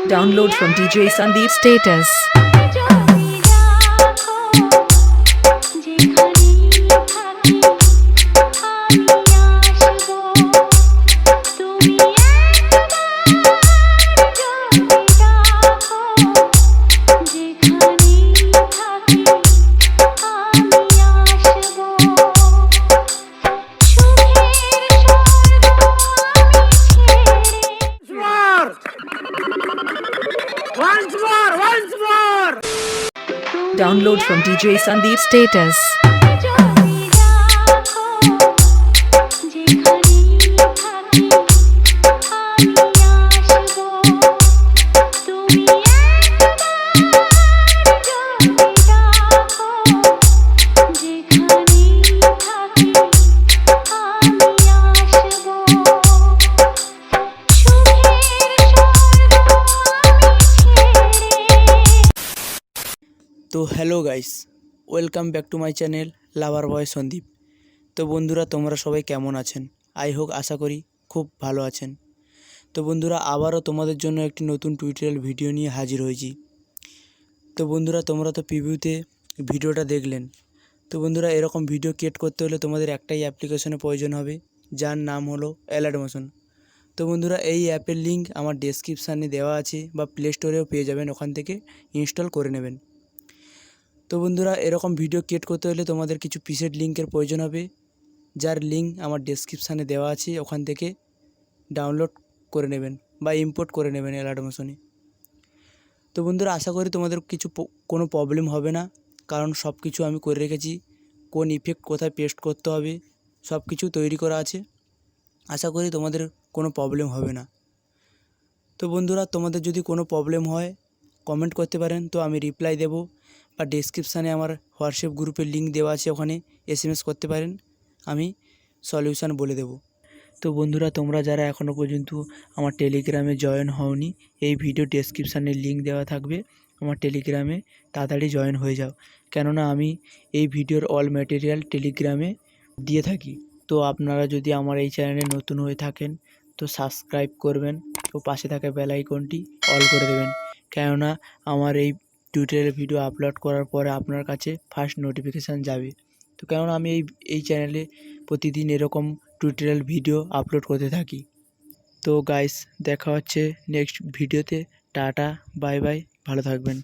Download from DJ Sandeep. Status. Once more! Download from DJ Sandeep. Status. তো hello guys, welcome back to my channel lover boy Sandeep. তো বন্ধুরা, তোমরা সবাই কেমন আছেন? আশা করি খুব ভালো আছেন। তো বন্ধুরা, আবারও তোমাদের জন্য একটি নতুন টিউটোরিয়াল ভিডিও নিয়ে হাজির হয়েছি। তো বন্ধুরা, তোমরা তো প্রিভিউতে ভিডিওটা দেখলেন। তো বন্ধুরা, এরকম ভিডিও ক্রিয়েট করতে হলে তোমাদের একটাই অ্যাপ্লিকেশনের প্রয়োজন হবে, যার নাম হলো অ্যালার্টমোশন। তো বন্ধুরা, এই অ্যাপের লিঙ্ক আমার ডেসক্রিপশানে দেওয়া আছে, বা প্লে স্টোরেও পেয়ে যাবেন, ওখান থেকে ইনস্টল করে নেবেন। তো বন্ধুরা, এরকম ভিডিও ক্রিয়েট করতে হলে তোমাদের কিছু প্রিসেট লিঙ্কের প্রয়োজন হবে, যার লিঙ্ক আমার ডেসক্রিপশানে দেওয়া আছে, ওখান থেকে ডাউনলোড করে নেবেন বা ইম্পোর্ট করে নেবেন অ্যালার্টমোশনে। তো বন্ধুরা, আশা করি তোমাদের কোনো প্রবলেম হবে না, কারণ সব কিছু আমি করে রেখেছি। কোন ইফেক্ট কোথায় পেস্ট করতে হবে সব কিছু তৈরি করা আছে। আশা করি তোমাদের কোনো প্রবলেম হবে না। তো বন্ধুরা, তোমাদের যদি কোনো প্রবলেম হয় কমেন্ট করতে পারেন, তো আমি রিপ্লাই দেব, বা ডেসক্রিপশানে আমার হোয়াটসঅ্যাপ গ্রুপের লিঙ্ক দেওয়া আছে, ওখানে SMS করতে পারেন, আমি সলিউশান বলে দেব। তো বন্ধুরা, তোমরা যারা এখনও পর্যন্ত আমার টেলিগ্রামে জয়েন হওনি, এই ভিডিও ডেসক্রিপশানে লিঙ্ক দেওয়া থাকবে, আমার টেলিগ্রামে তাড়াতাড়ি জয়েন হয়ে যাও, কেননা আমি এই ভিডিওর অল ম্যাটেরিয়াল টেলিগ্রামে দিয়ে থাকি। তো আপনারা যদি আমার এই চ্যানেলে নতুন হয়ে থাকেন, তো সাবস্ক্রাইব করবেন, তো পাশে থাকা বেল আইকনটি অল করে দেবেন, কেননা আমার এই টিউটোরিয়াল ভিডিও আপলোড করার পরে আপনার কাছে ফার্স্ট নোটিফিকেশান যাবে। তো কেননা আমি এই চ্যানেলে প্রতিদিন এরকম টিউটোরিয়াল ভিডিও আপলোড করতে থাকি। তো গাইস, দেখা হচ্ছে নেক্সট ভিডিওতে। টাটা, বাই বাই, ভালো থাকবেন।